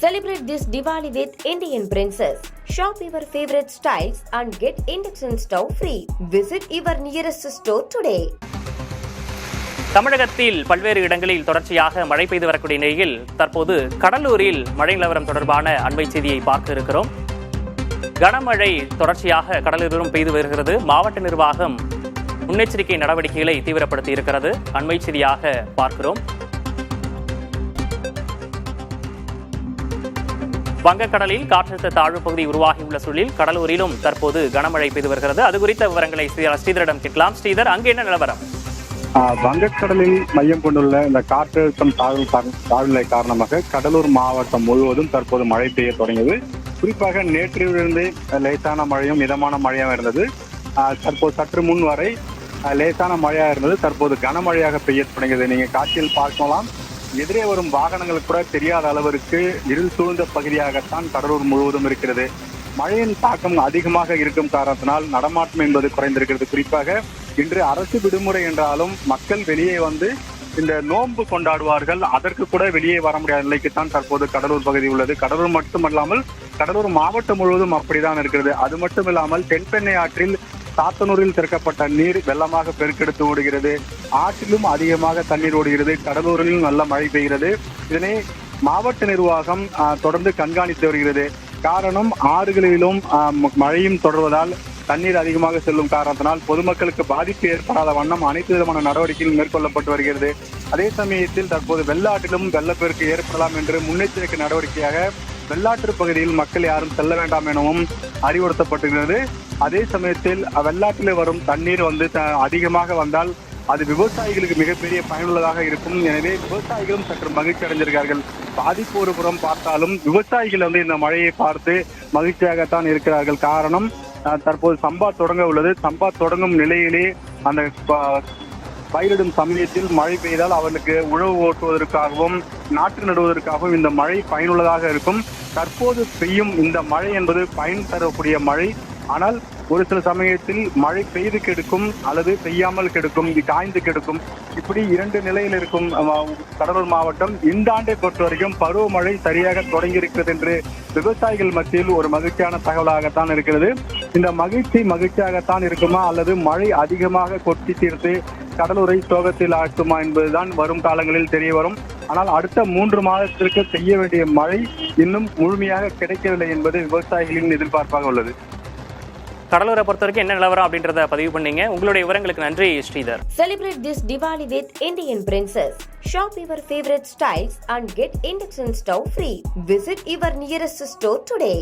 Celebrate this Diwali with Indian Princess. Shop your favorite styles and get induction stove free. Visit your nearest store today. தமிழகத்தில் பல்வேறு இடங்களில் தொடர்ச்சியாக மழை பெய்து வரக்கூடிய நிலையில் தற்போது கடலூரில் மழை நிலவரம் தொடர்பான அண்மை செய்தியை பார்க்க இருக்கிறோம். கனமழை தொடர்ச்சியாக கடலூரிலும் பெய்து வருகிறது. மாவட்ட நிர்வாகம் முன்னெச்சரிக்கை நடவடிக்கைகளை தீவிரப்படுத்தி இருக்கிறது. அண்மை செய்தியாக பார்க்கிறோம். வங்கக்கடலில் காற்றழுத்த தாழ்வு பகுதி உருவாகியுள்ள சூழலில் கடலூரிலும் தற்போது கனமழை பெய்து வருகிறது. அது குறித்த விவரங்களை ஸ்ரீதரிடம் கேட்கலாம். ஸ்ரீதர், அங்கு என்ன நிலவரம்? வங்கக்கடலில் மையம் கொண்டுள்ள இந்த காற்றழுத்தம் தாழ்நிலை காரணமாக கடலூர் மாவட்டம் முழுவதும் தற்போது மழை பெய்ய தொடங்கியது. குறிப்பாக நேற்றிலிருந்து லேசான மழையும் மிதமான மழையாக இருந்தது. தற்போது சற்று முன் வரை லேசான மழையாக இருந்தது. தற்போது கனமழையாக பெய்ய தொடங்கியது. நீங்க காட்சியில் பார்க்கலாம், எதிரே வரும் வாகனங்கள் கூட தெரியாத அளவிற்கு இருள் சூழ்ந்த பகுதியாகத்தான் கடலூர் முழுவதும் இருக்கிறது. மழையின் தாக்கம் அதிகமாக இருக்கும் காரணத்தினால் நடமாட்டம் என்பது குறைந்திருக்கிறது. குறிப்பாக இன்று அரசு விடுமுறை என்றாலும் மக்கள் வெளியே வந்து இந்த நோன்பு கொண்டாடுவார்கள். அதற்கு கூட வெளியே வர முடியாத நிலைக்குத்தான் தற்போது கடலூர் பகுதி உள்ளது. கடலூர் மட்டுமல்லாமல் கடலூர் மாவட்டம் முழுவதும் அப்படிதான் இருக்கிறது. அது மட்டும் இல்லாமல் தென்பெண்ணை ஆற்றில் சாத்தனூரில் திறக்கப்பட்ட நீர் வெள்ளமாக பெருக்கெடுத்து ஓடுகிறது. ஆற்றிலும் அதிகமாக தண்ணீர் ஓடுகிறது. கடலூரிலும் நல்ல மழை பெய்கிறது. இதனை மாவட்ட நிர்வாகம் தொடர்ந்து கண்காணித்து வருகிறது. காரணம், ஆறுகளிலும் மழையும் தொடர்வதால் தண்ணீர் அதிகமாக செல்லும் காரணத்தினால் பொதுமக்களுக்கு பாதிப்பு ஏற்படாத வண்ணம் அனைத்து விதமான நடவடிக்கைகள் மேற்கொள்ளப்பட்டு வருகிறது. அதே சமயத்தில் தற்போது வெள்ளாற்றிலும் வெள்ளப்பெருக்கு ஏற்படலாம் என்று முன்னெச்சரிக்கை நடவடிக்கையாக வெள்ளாற்று பகுதியில் மக்கள் யாரும் செல்ல வேண்டாம் எனவும் அறிவுறுத்தப்பட்டுகிறது. அதே சமயத்தில் வெள்ளாற்றில் வரும் தண்ணீர் அதிகமாக வந்தால் அது விவசாயிகளுக்கு மிகப்பெரிய பயனுள்ளதாக இருக்கும். எனவே விவசாயிகளும் சற்று மகிழ்ச்சி அடைஞ்சிருக்கார்கள். பாதிப்பு ஒரு புறம் பார்த்தாலும் விவசாயிகள் இந்த மழையை பார்த்து மகிழ்ச்சியாகத்தான் இருக்கிறார்கள். காரணம், தற்போது சம்பா தொடங்க உள்ளது. சம்பா தொடங்கும் நிலையிலே அந்த பயிரிடும் சமயத்தில் மழை பெய்தால் அவனுக்கு உழவு ஓட்டுவதற்காகவும் நாற்று நடுவதற்காகவும் இந்த மழை பயனுள்ளதாக இருக்கும். தற்போது பெய்யும் இந்த மழை என்பது பயன் தரக்கூடிய மழை. ஆனால் ஒரு சில சமயத்தில் மழை பெய்து கெடுக்கும் அல்லது பெய்யாமல் கெடுக்கும், காய்ந்து கெடுக்கும். இப்படி இரண்டு நிலையில் இருக்கும் கடலூர் மாவட்டம். இந்த ஆண்டை பொறுத்த வரைக்கும் பருவமழை சரியாக தொடங்கி இருக்கிறது என்று விவசாயிகள் மத்தியில் ஒரு மகிழ்ச்சியான தகவலாகத்தான் இருக்கிறது. இந்த மகிழ்ச்சியாகத்தான் இருக்குமா அல்லது மழை அதிகமாக கொட்டி தீர்த்து கடலூரை சோகத்தில் ஆட்டுமா என்பதுதான் வரும் காலங்களில் தெரிய வரும். ஆனால் அடுத்த 3 மாதத்திற்கு செய்ய வேண்டிய மழை இன்னும் முழுமையாக கிடைக்கவில்லை என்பது விவசாயிகளின் எதிர்பார்ப்பாக உள்ளது. கடலூரை பொறுத்த வரைக்கும் என்ன நிலவரம் அப்படின்றத பதிவு பண்ணீங்க. உங்களுடைய விவரங்களுக்கு நன்றி Sridhar. Celebrate this Diwali with Indian Princess. Shop your favorite styles and get induction stove free. Visit your nearest store today.